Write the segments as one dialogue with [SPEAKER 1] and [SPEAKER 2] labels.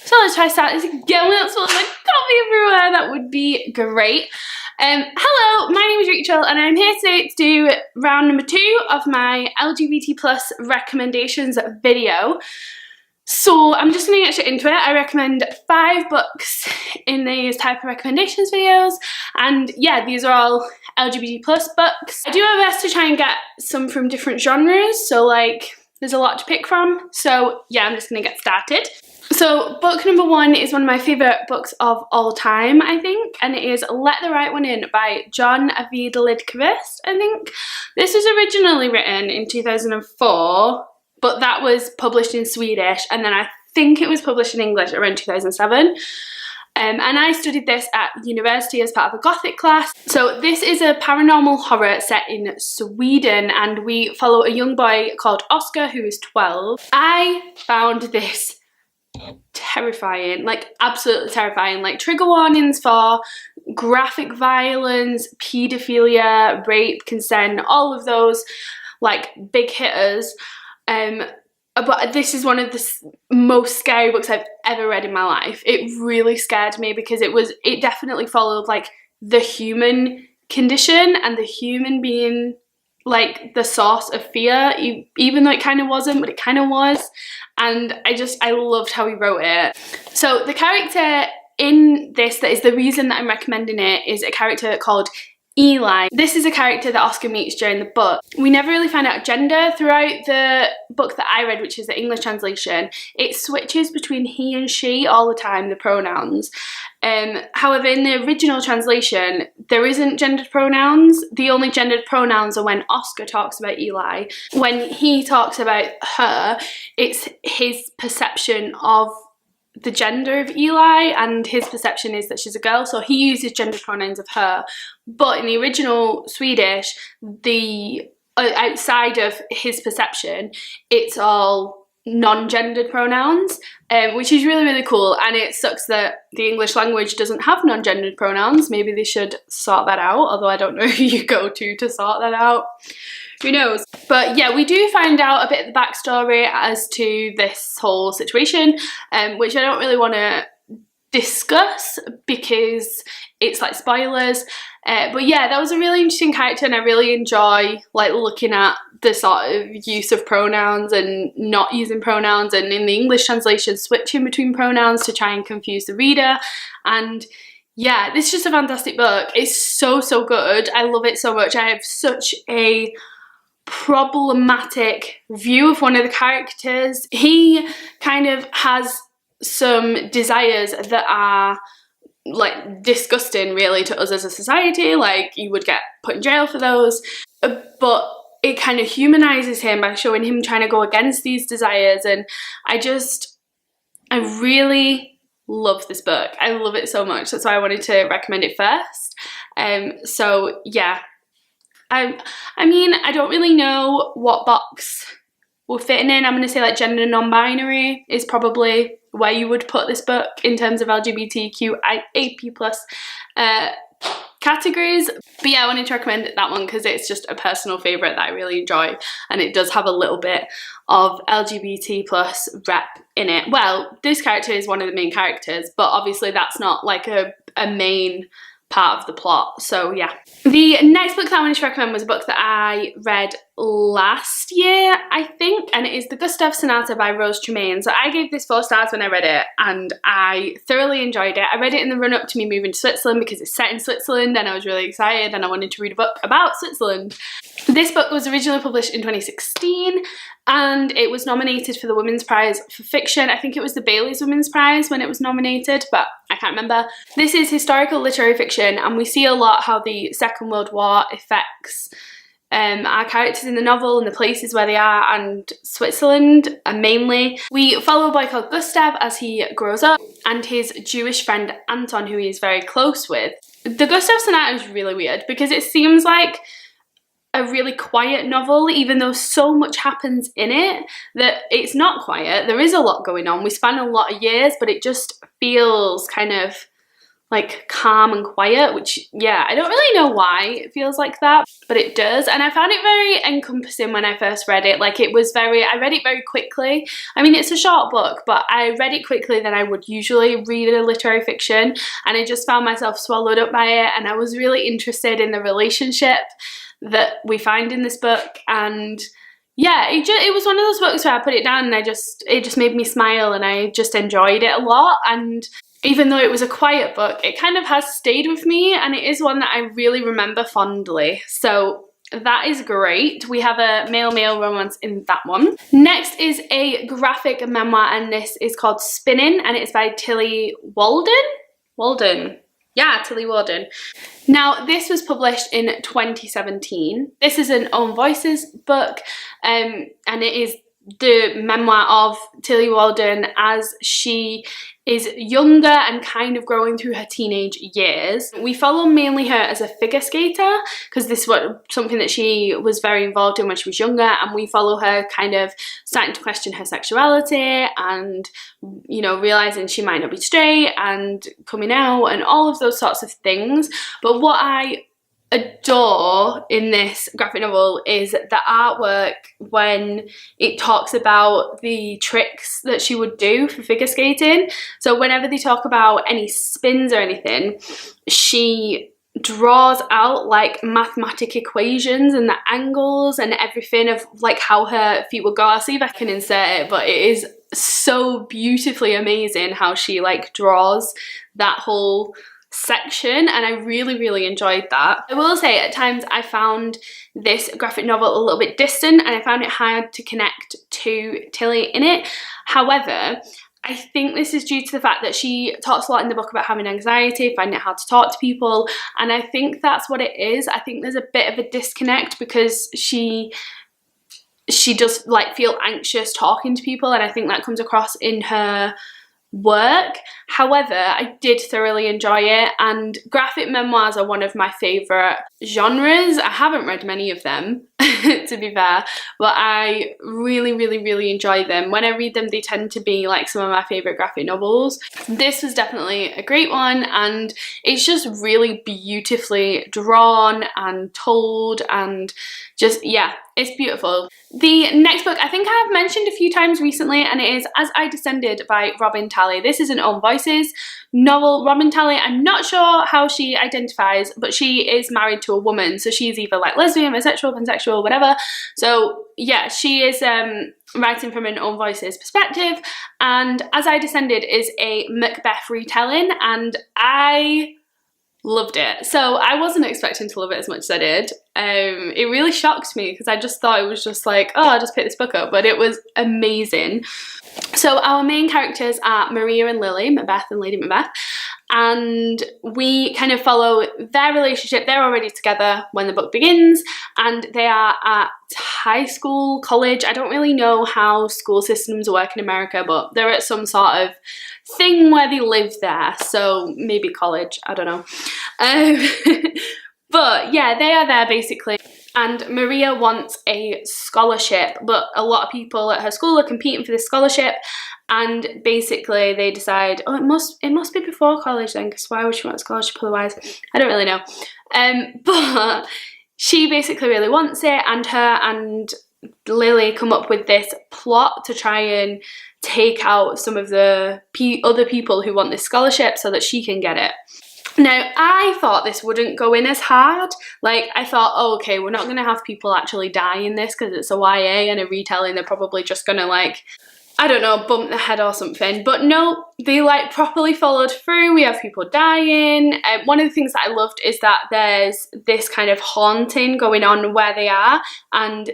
[SPEAKER 1] So let's try to start this again without spilling my coffee everywhere. That would be great. Hello, my name is Rachel and I'm here today to do round number 2 of my LGBT plus recommendations video. So I'm just going to get straight into it. I recommend 5 books in these type of recommendations videos, and yeah, these are all LGBT plus books. I do my best to try and get some from different genres, so like there's a lot to pick from. So yeah, I'm just going to get started. So book number 1 is one of my favourite books of all time, I think, and it is Let the Right One In by John Ajvide Lindqvist, I think. This was originally written in 2004, but that was published in Swedish, and then I think it was published in English around 2007. And I studied this at university as part of a Gothic class. So this is a paranormal horror set in Sweden, and we follow a young boy called Oscar who is 12. I found this terrifying, like absolutely terrifying. Like trigger warnings for graphic violence, paedophilia, rape, consent, all of those like big hitters. But this is one of the most scary books I've ever read in my life. It really scared me because it definitely followed like the human condition and the human being like the source of fear, even though it kind of wasn't, but it kind of was. And I loved how he wrote it. So the character in this that is the reason that I'm recommending it is a character called Eli. This is a character that Oscar meets during the book. We never really find out gender throughout the book that I read, which is the English translation. It switches between he and she all the time, the pronouns. However, in the original translation, there isn't gendered pronouns. The only gendered pronouns are when Oscar talks about Eli. When he talks about her, it's his perception of the gender of Eli, and his perception is that she's a girl, so he uses gendered pronouns of her. But in the original Swedish, the outside of his perception, it's all non-gendered pronouns, which is really, really cool. And it sucks that the English language doesn't have non-gendered pronouns. Maybe they should sort that out, although I don't know who you go to sort that out. Who knows? But yeah, we do find out a bit of the backstory as to this whole situation, which I don't really want to discuss because it's like spoilers. But yeah, that was a really interesting character, and I really enjoy like looking at the sort of use of pronouns and not using pronouns, and in the English translation switching between pronouns to try and confuse the reader. And yeah, this is just a fantastic book. It's so good. I love it so much. I have such a problematic view of one of the characters. He kind of has some desires that are like disgusting really to us as a society, like you would get put in jail for those, but it kind of humanizes him by showing him trying to go against these desires. And I really love this book. I love it so much. That's why I wanted to recommend it first. So yeah, I mean, I don't really know what box we're fitting in. I'm going to say like gender non-binary is probably where you would put this book in terms of LGBTQIAP plus categories. But yeah, I wanted to recommend that one because it's just a personal favourite that I really enjoy, and it does have a little bit of LGBT plus rep in it. Well, this character is one of the main characters, but obviously that's not like a main part of the plot. So yeah. The next book that I wanted to recommend was a book that I read last year, I think, and it is The Gustav Sonata by Rose Tremaine. So I gave this 4 stars when I read it, and I thoroughly enjoyed it. I read it in the run-up to me moving to Switzerland because it's set in Switzerland, and I was really excited and I wanted to read a book about Switzerland. This book was originally published in 2016, and it was nominated for the Women's Prize for Fiction. I think it was the Bailey's Women's Prize when it was nominated, but I can't remember. This is historical literary fiction, and we see a lot how the Second World War affects our characters in the novel and the places where they are, and Switzerland mainly. We follow a boy called Gustav as he grows up, and his Jewish friend Anton, who he is very close with. The Gustav Sonata is really weird because it seems like a really quiet novel, even though so much happens in it that it's not quiet. There is a lot going on. We span a lot of years, but it just feels kind of like calm and quiet, which, yeah, I don't really know why it feels like that, but it does. And I found it very encompassing when I first read it. Like, it was very, I read it very quickly. I mean, it's a short book, but I read it quickly than I would usually read a literary fiction, and I just found myself swallowed up by it, and I was really interested in the relationship that we find in this book. And yeah, it was one of those books where I put it down and it just made me smile, and I just enjoyed it a lot. And even though it was a quiet book, it kind of has stayed with me, and it is one that I really remember fondly. So that is great. We have a male-male romance in that one. Next is a graphic memoir, and this is called Spinning, and it's by Tilly Walden. Yeah, Tilly Walden. Now, this was published in 2017. This is an Own Voices book, and it is the memoir of Tilly Walden as she is younger and kind of growing through her teenage years. We follow mainly her as a figure skater, because this was something that she was very involved in when she was younger, and we follow her kind of starting to question her sexuality and, you know, realizing she might not be straight and coming out and all of those sorts of things. But what I adore in this graphic novel is the artwork when it talks about the tricks that she would do for figure skating. So whenever they talk about any spins or anything, she draws out like mathematic equations and the angles and everything of like how her feet would go. I'll see if I can insert it, but it is so beautifully amazing how she like draws that whole section, and I really enjoyed that. I will say at times I found this graphic novel a little bit distant, and I found it hard to connect to Tilly in it. However, I think this is due to the fact that she talks a lot in the book about having anxiety, finding it hard to talk to people, and I think that's what it is. I think there's a bit of a disconnect because she does like feel anxious talking to people, and I think that comes across in her work. However, I did thoroughly enjoy it, and graphic memoirs are one of my favourite genres. I haven't read many of them to be fair, but I really enjoy them. When I read them, they tend to be like some of my favourite graphic novels. This was definitely a great one, and it's just really beautifully drawn and told, and just, yeah, it's beautiful. The next book I think I have mentioned a few times recently, and it is As I Descended by Robin Talley. This is an Own Voices novel. Robin Talley, I'm not sure how she identifies, but she is married to a woman, so she's either like lesbian, bisexual, pansexual, whatever. So yeah, she is writing from an Own Voices perspective, and As I Descended is a Macbeth retelling, and I loved it. So I wasn't expecting to love it as much as I did. It really shocked me because I just thought it was just like, oh, I'll just pick this book up, but it was amazing. So our main characters are Maria and Lily, Macbeth and Lady Macbeth, and we kind of follow their relationship. They're already together when the book begins, and they are at high school, college. I don't really know how school systems work in America, but they're at some sort of thing where they live there, so maybe college, I don't know. But yeah, they are there basically, and Maria wants a scholarship, but a lot of people at her school are competing for this scholarship, and basically they decide, oh, it must be before college then, because why would she want a scholarship otherwise? I don't really know. But she basically really wants it, and her and Lily come up with this plot to try and take out some of the other people who want this scholarship so that she can get it. Now, I thought this wouldn't go in as hard. Like, I thought, oh, okay, we're not going to have people actually die in this because it's a YA and a retelling. They're probably just going to, like, I don't know, bump their head or something. But no, they, like, properly followed through. We have people dying. One of the things that I loved is that there's this kind of haunting going on where they are, and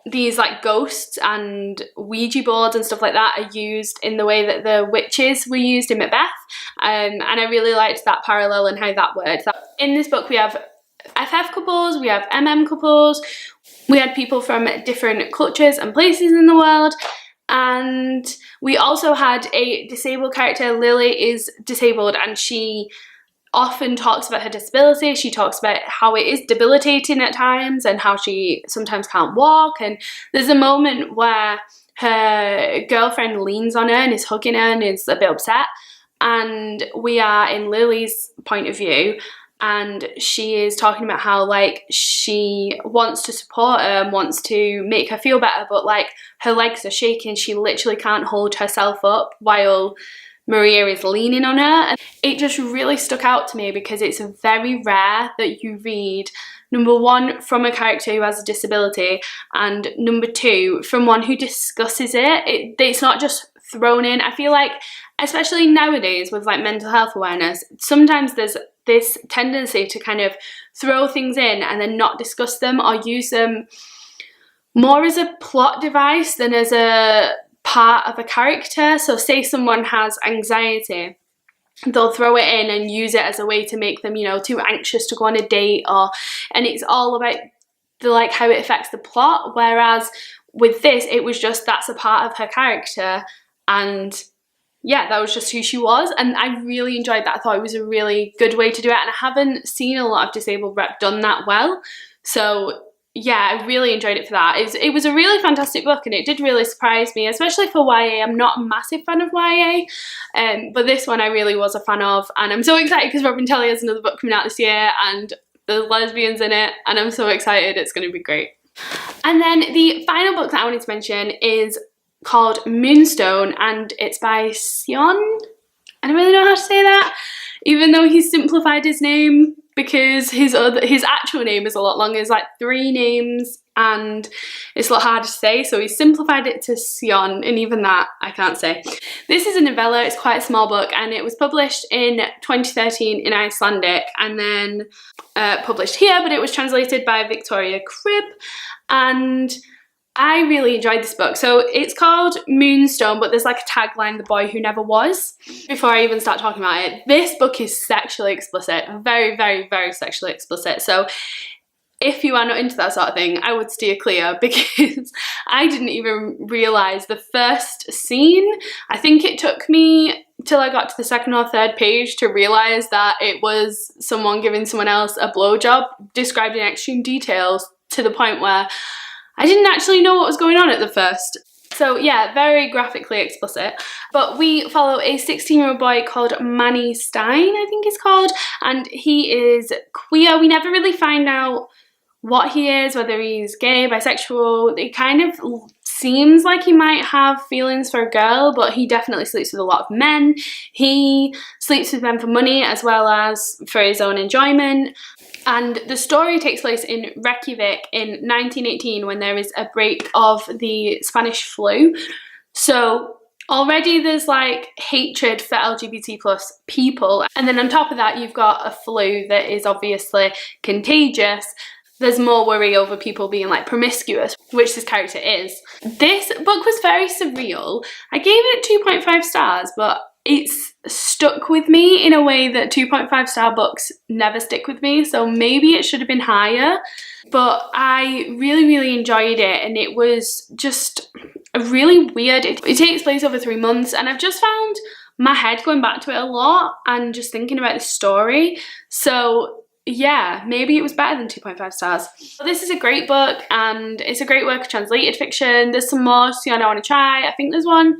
[SPEAKER 1] these like ghosts and Ouija boards and stuff like that are used in the way that the witches were used in Macbeth, and I really liked that parallel and how that worked. In this book we have FF couples, we have MM couples, we had people from different cultures and places in the world, and we also had a disabled character. Lily is disabled, and she often talks about her disability. She talks about how it is debilitating at times and how she sometimes can't walk, and there's a moment where her girlfriend leans on her and is hugging her and is a bit upset, and we are in Lily's point of view, and she is talking about how like she wants to support her and wants to make her feel better, but like her legs are shaking, she literally can't hold herself up while Maria is leaning on her. And it just really stuck out to me because it's very rare that you read, number one, from a character who has a disability, and number two, from one who discusses it. It's not just thrown in. I feel like, especially nowadays with like mental health awareness, sometimes there's this tendency to kind of throw things in and then not discuss them, or use them more as a plot device than as a part of a character. So say someone has anxiety, they'll throw it in and use it as a way to make them, you know, too anxious to go on a date, and it's all about the like how it affects the plot. Whereas with this, it was just that's a part of her character, and yeah, that was just who she was, and I really enjoyed that. I thought it was a really good way to do it, and I haven't seen a lot of disabled rep done that well. So yeah, I really enjoyed it for that. It was a really fantastic book, and it did really surprise me, especially for YA. I'm not a massive fan of YA, but this one I really was a fan of, and I'm so excited because Robin Telly has another book coming out this year, and there's lesbians in it, and I'm so excited. It's going to be great. And then the final book that I wanted to mention is called Moonstone, and it's by Sion. I don't really know how to say that, even though he's simplified his name, because his actual name is a lot longer. It's like 3 names and it's a lot harder to say, so he simplified it to Sion, and even that I can't say. This is a novella. It's quite a small book, and it was published in 2013 in Icelandic and then published here, but it was translated by Victoria Cribb, and I really enjoyed this book. So it's called Moonstone, but there's like a tagline, The Boy Who Never Was. Before I even start talking about it, this book is sexually explicit, very, very, very sexually explicit. So if you are not into that sort of thing, I would steer clear, because I didn't even realise the first scene. I think it took me till I got to the 2nd or 3rd page to realise that it was someone giving someone else a blowjob, described in extreme details, to the point where I didn't actually know what was going on at the first. So yeah, very graphically explicit. But we follow a 16-year-old boy called Manny Stein, I think he's called, and he is queer. We never really find out what he is, whether he's gay, bisexual. It kind of seems like he might have feelings for a girl, but he definitely sleeps with a lot of men. He sleeps with men for money as well as for his own enjoyment. And the story takes place in Reykjavik in 1918, when there is a outbreak of the Spanish flu. So already there's like hatred for LGBT plus people, and then on top of that you've got a flu that is obviously contagious. There's more worry over people being like promiscuous, which this character is. This book was very surreal. I gave it 2.5 stars, but it's stuck with me in a way that 2.5 star books never stick with me, so maybe it should have been higher. But I really, really enjoyed it, and it was just a really weird, it takes place over 3 months, and I've just found my head going back to it a lot and just thinking about the story. So yeah, maybe it was better than 2.5 stars. But this is a great book, and it's a great work of translated fiction. There's some more I want to try. I think there's one,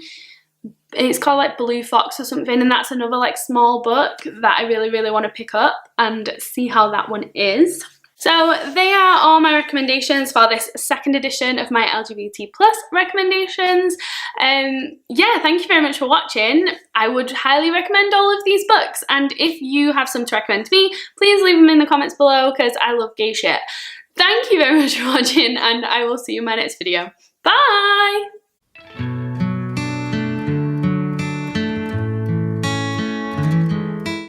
[SPEAKER 1] it's called like Blue Fox or something, and that's another like small book that I really, really want to pick up and see how that one is. So they are all my recommendations for this 2nd edition of my LGBT plus recommendations. Yeah, thank you very much for watching. I would highly recommend all of these books, and if you have some to recommend to me, please leave them in the comments below, because I love gay shit. Thank you very much for watching, and I will see you in my next video. Bye!